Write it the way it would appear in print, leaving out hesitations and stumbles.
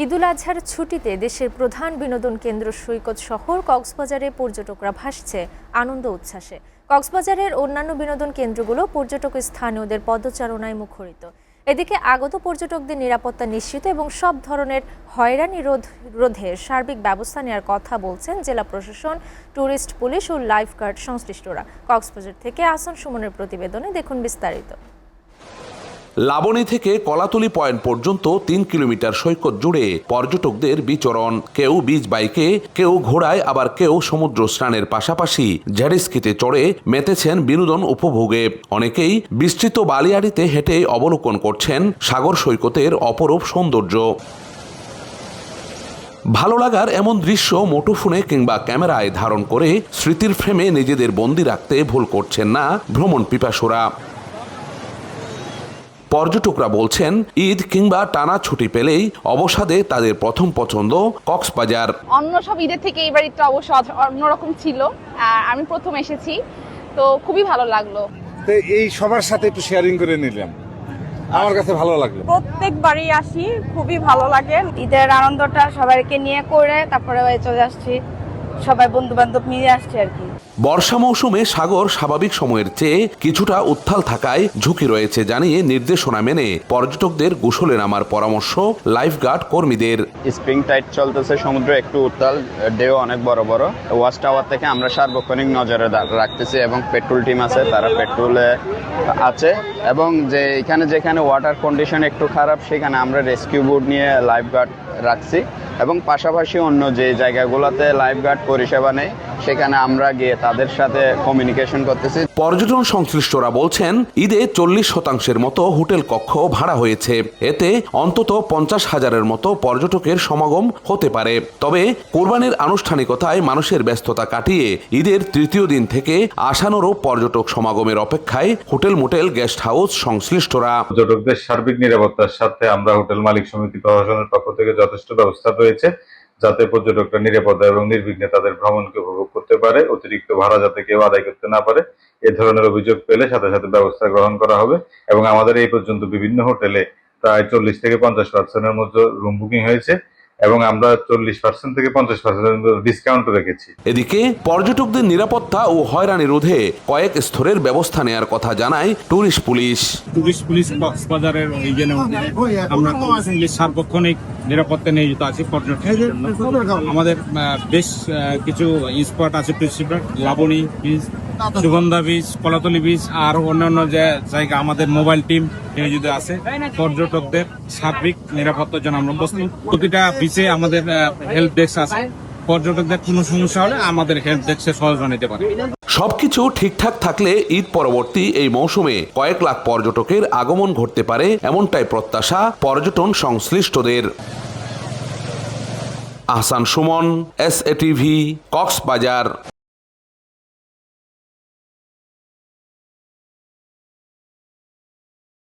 ঈদুল আজহার ছুটিতে দেশের প্রধান বিনোদন কেন্দ্র সৈকত শহর কক্সবাজারে পর্যটকরা ভাসছে আনন্দ উচ্ছ্বাসে। কক্সবাজারের অন্যান্য বিনোদন কেন্দ্রগুলো পর্যটক স্থানীয়দের পদচারণায় মুখরিত। এদিকে আগত পর্যটকদের নিরাপত্তা নিশ্চিত এবং সব ধরনের হয়রানি রোধে সার্বিক ব্যবস্থা নেওয়ার কথা বলছেন জেলা প্রশাসন, ট্যুরিস্ট পুলিশ ও লাইফগার্ড সংশ্লিষ্টরা। কক্সবাজার থেকে আহসান সুমনের প্রতিবেদনে দেখুন বিস্তারিত। লাবণী থেকে কলাতলি পয়েন্ট পর্যন্ত ৩ কিলোমিটার সৈকত জুড়ে পর্যটকদের বিচরণ। কেউ বিচ বাইকে, কেউ ঘোড়ায়, আবার কেউ সমুদ্র স্নানের পাশাপাশি জেটস্কিতে চড়ে মেতেছেন বিনোদন উপভোগে। অনেকেই বিস্তৃত বালিয়াড়িতে হেঁটে অবলোকন করছেন সাগর সৈকতের অপরূপ সৌন্দর্য। ভালো লাগার এমন দৃশ্য মুঠোফোনে কিংবা ক্যামেরায় ধারণ করে স্মৃতির ফ্রেমে নিজেদের বন্দী রাখতে ভুল করছেন না ভ্রমণ পিপাসুরা। পর্যটকরা বলছেন, ঈদ কিংবা টানা ছুটি পেলেই অবসাদে তাদের প্রথম পছন্দ কক্সবাজার। অন্য সব ঈদের থেকে এবার একটু অবশ্য অন্যরকম ছিল। আমি প্রথম এসেছি, তো খুবই ভালো লাগলো। তো এই সবার সাথে একটু শেয়ারিং করে নিলাম, আমার কাছে ভালো লাগলো। প্রত্যেকবারই আসি, খুবই ভালো লাগে। ঈদের আনন্দটা সবাইকে নিয়ে করে তারপরে চলে আসছি, সবাই বন্ধু বান্ধব নিয়ে আসছে আর কি। বর্ষা মৌসুমে সাগর স্বাভাবিক সময়ের চেয়ে কিছুটা উত্তাল থাকায় ঝুঁকি রয়েছে জানিয়ে নির্দেশনা মেনে পর্যটকদের গোসলে নামার পরামর্শ লাইফগার্ড কর্মীদের। স্প্রিং টাইড চলতেছে, সমুদ্র একটু উত্তাল, ঢেউ অনেক বড় বড়। ওয়াচ টাওয়ার থেকে আমরা সার্বক্ষণিক নজরে রাখতেছি এবং পেট্রোল টিম আছে, তারা পেট্রোলে আছে। এবং যে এখানে যেখানে ওয়াটার কন্ডিশন একটু খারাপ সেখানে আমরা রেস্কিউ বোট নিয়ে লাইফগার্ড রাখছি এবং পাশাপাশি অন্য যে জায়গাগুলোতে লাইফগার্ড পরিষেবা নেই সেখানে আমরা গিয়ে তাদের সাথে কমিউনিকেশন করতেছি। পর্যটন সংশ্লিষ্টরা বলছেন, ঈদে 40% মতো হোটেল কক্ষ ভাড়া হয়েছে। এতে অন্তত 50,000-এর মতো পর্যটকের সমাগম হতে পারে। তবে কোরবানির আনুষ্ঠানিকতায় মানুষের ব্যস্ততা কাটিয়ে ঈদের তৃতীয় দিন থেকে আশানুরূপ পর্যটক সমাগমের অপেক্ষায় হোটেল মোটেল গেস্ট হাউস সংশ্লিষ্টরা। পর্যটকদের সার্বিক নিরাপত্তার সাথে আমরা হোটেল মালিক সমিতি প্রশাসনের পক্ষ থেকে যথেষ্ট ব্যবস্থা রয়েছে যাতে পর্যটকরা নিরাপদ এবং নির্বিঘ্নে তাদের ভ্রমণকে উপভোগ করতে পারে। অতিরিক্ত ভাড়া যাতে কেউ আদায় করতে না পারে, এ ধরনের অভিযোগ পেলে সাথে সাথে ব্যবস্থা গ্রহণ করা হবে। এবং আমাদের এই পর্যন্ত বিভিন্ন হোটেলে প্রায় 40 থেকে 50%-এর মধ্যে রুম বুকিং হয়েছে এবং আমরা 40% থেকে 50% ডিসকাউন্ট রেখেছি। এদিকে পর্যটকদের নিরাপত্তা ও হয়রানি রোধে কয়েক স্তরের ব্যবস্থা নেওয়ার কথা জানায় ট্যুরিস্ট পুলিশ। কক্সবাজারের অভিযানে আমরা সার্বক্ষণিক নিরাপত্তা নিয়োজিত আছি পর্যটকদের জন্য। আমাদের বেশ কিছু স্পট আছে, Laboni beach, Sugandha beach, Kolatoli beach আর অন্যান্য যে জায়গা আমাদের মোবাইল টিম নিয়োজিত আছে। পর্যটকদের সার্বিক নিরাপত্তার জন্য আমরা প্রতিটা বিচে আমাদের হেল্প ডেস্ক আছে। পর্যটকদের কোনো সমস্যা হলে আমাদের হেল্প ডেস্কে সহযোগিতা নিতে পারে। সবকিছু ঠিকঠাক থাকলে ঈদ পরবর্তী এই মৌসুমে কয়েক লাখ পর্যটকের আগমন ঘটতে পারে, এমনটাই প্রত্যাশা পর্যটন সংশ্লিষ্টদের। আহসান সুমন, SATV, কক্সবাজার।